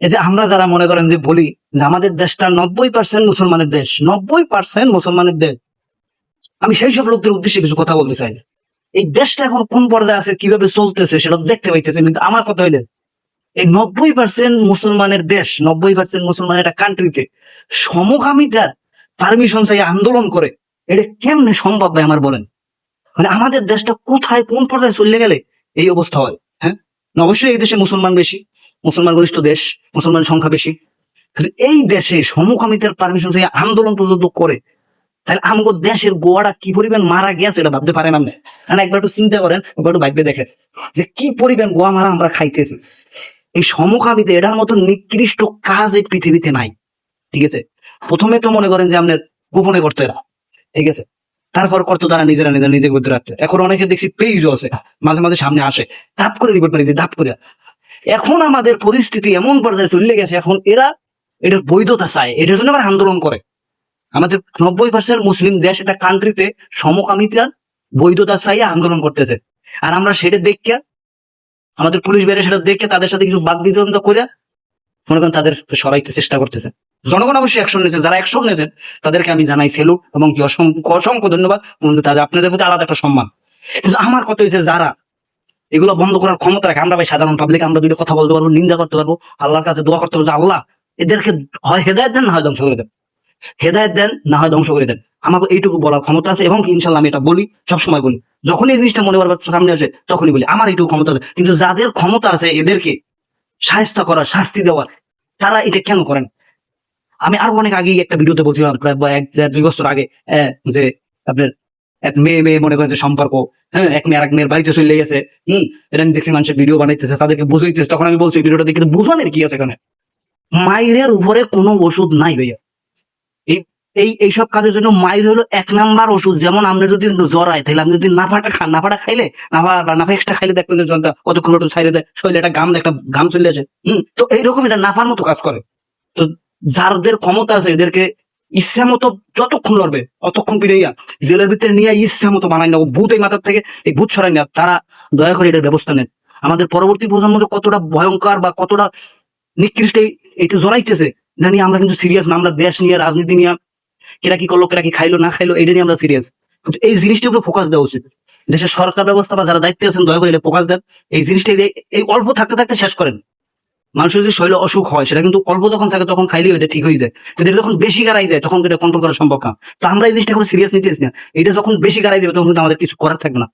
এই যে আমরা যারা মনে করেন যে বলি যে আমাদের দেশটা 90% মুসলমানের দেশ, 90% মুসলমানের দেশ, আমি সেই সব লোকদের উদ্দেশ্যে কিছু কথা বলতে চাই। এই দেশটা এখন কোন পর্যায়ে আছে, কিভাবে চলতেছে সেটা দেখতে পাইতেছে, কিন্তু আমার কথা হইলে এই 90% মুসলমানের দেশ, 90% মুসলমানের একটা কান্ট্রিতে সমকামিতার পারমিশন চাই আন্দোলন করে, এটা কেমনে সম্ভব ভাই আমার বলেন? মানে আমাদের দেশটা কোথায় কোন পর্যায়ে চলে গেলে এই অবস্থা হয়? হ্যাঁ, অবশ্যই এই দেশে মুসলমান বেশি, মুসলমান ঘনিষ্ঠ দেশ, মুসলমান সংখ্যা বেশি, কিন্তু এই দেশে সমকামিতার পারমিশন চাই আন্দোলন পর্যন্ত করে, তাহলে আমাদের দেশের গোয়াটা কি পরিমাণ মারা গেছে এটা ভাবতে পারেন আপনি? কারণ একবার একটু চিন্তা করেন, একবার একটু ভাববে দেখেন যে কি পরিমাণ গোয়া মারা আমরা খাইতেছি। এই সমকামিতা এটার মতো নিকৃষ্ট কাজ এই পৃথিবীতে নাই। ঠিক আছে, প্রথমে তো মনে করেন যে আপনার গোপনে করতো এরা, ঠিক আছে, তারপর করতো তারা নিজেরা নিজে করতে রাখতো। এখন অনেকে দেখছি পেজও আছে, মাঝে মাঝে সামনে আসে, ধাপ করে রিপোর্ট মারি ধাপ করে। এখন আমাদের পরিস্থিতি এমন পর্যায়ে চলে গেছে, এখন এরা এটার বৈধতা চায়, এটার জন্য আবার আন্দোলন করে। আমাদের 90% মুসলিম দেশ, একটা কান্ট্রিতে সমকামিতার বৈধতা চাইয়ে আন্দোলন করতেছে, আর আমরা সেটা দেখে, আমাদের পুলিশ বাইরে সেটা দেখে তাদের সাথে কিছু বাদ বিতরণ করে মনে করেন তাদের সরাইতে চেষ্টা করতেছে। জনগণ অবশ্যই অ্যাকশন নিয়েছে, যারা অ্যাকশন নিয়েছেন তাদেরকে আমি জানাই সেলুট এবং কি অসংখ্য অসংখ্য ধন্যবাদ, তাদের আপনাদের প্রতি আলাদা একটা সম্মান। কিন্তু আমার কথা হচ্ছে যারা এগুলো বন্ধ করার ক্ষমতা রাখে, আমরা ভাই সাধারণ পাবলিক, আমরা দুটো কথা বলতে পারবো, নিন্দা করতে পারবো, আল্লাহর কাছে দোয়া করতে পারবো, আল্লাহ এদেরকে হয় হেদায়েত দেন, না হয় ধ্বংস করে দেন, হেদায়েত দেন না হয় ধ্বংস করে দেন। আমাকে এইটুকু বলার ক্ষমতা আছে, এবং ইনশাল্লাহ আমি এটা বলি, সবসময় বলি, যখন এই জিনিসটা মনে করবার সামনে আসে তখনই বলি আমার এইটুকু ক্ষমতা আছে। কিন্তু যাদের ক্ষমতা আছে এদেরকে শায়েস্ত করার, শাস্তি দেওয়ার, তারা এটা কেন করেন? আমি আরো অনেক আগে একটা ভিডিওতে বলছিলাম, প্রায় 1-2 বছর আগে, যে আপনার এক মেয়ে মেয়ে মনে করেন যে সম্পর্ক, হ্যাঁ, এক মেয়ে আর এক মেয়ের বাড়িতে চলে গেছে, এটা আমি দেখছি মানুষের ভিডিও বানাইতেছে, তাদেরকে বুঝাইতেছে। তখন আমি বলছি ভিডিওটা দেখে বুঝানোর কি আছে এখানে? মায়ের উপরে কোনো ওষুধ নাই ভাইয়া। এই এইসব কাজের জন্য মায়ের হলো 1 নাম্বার ওষুধ। যেমন আমরা যদি জ্বরাই, তাহলে আপনি যদি নাফাটা খান, নাফাটা খাইলে, নাফা এক্সট্রা খাইলে দেখবেন যে জ্বরটা কতক্ষণ একটু ছাইড়ে দেয়, শরীরে একটা ঘাম চলে আসে। তো এইরকম এটা নাফার মতো কাজ করে। তো যাদের ক্ষমতা আছে এদেরকে ইচ্ছা মতো যতক্ষণ লড়বে অতক্ষণ পিড়াইয়া জেলের ভিতরে নিয়ে ইচ্ছা মতো বানাই নেবো, ভূত এই মাথার থেকে এই ভূত ছড়াই নেওয়া, তারা দয়া করে এটার ব্যবস্থা নেন। আমাদের পরবর্তী প্রজন্ম যে কতটা ভয়ঙ্কর বা কতটা নিকৃষ্ট এইটা জড়াইতেছে, এটা নিয়ে আমরা কিন্তু সিরিয়াস না। আমরা দেশ নিয়ে, রাজনীতি নিয়ে, কেরা কি করলো, কেরা কি খাইলো না খাইলো, এটা নিয়ে আমরা সিরিয়াস। কিন্তু এই জিনিসটার উপরে ফোকাস দেওয়া উচিত। দেশের সরকার ব্যবস্থা বা যারা দায়িত্বে আছেন দয়া করে এটা ফোকাস দেন। এই জিনিসটা এই অল্প থাকতে থাকতে শেষ করেন। মানুষের যদি শরীরে অসুখ হয় সেটা কিন্তু অল্প যখন থাকে তখন খাইলেও এটা ঠিক হয়ে যায়, কিন্তু এটা যখন বেশি গাড়াই যায় তখন এটা কন্ট্রোল করা সম্ভব না। তো আমরা এই জিনিসটা কোনো সিরিয়াস নিতেছি না। এটা যখন বেশি গাড়াই যাবে তখন কিন্তু আমাদের কিছু করার থাকবে না।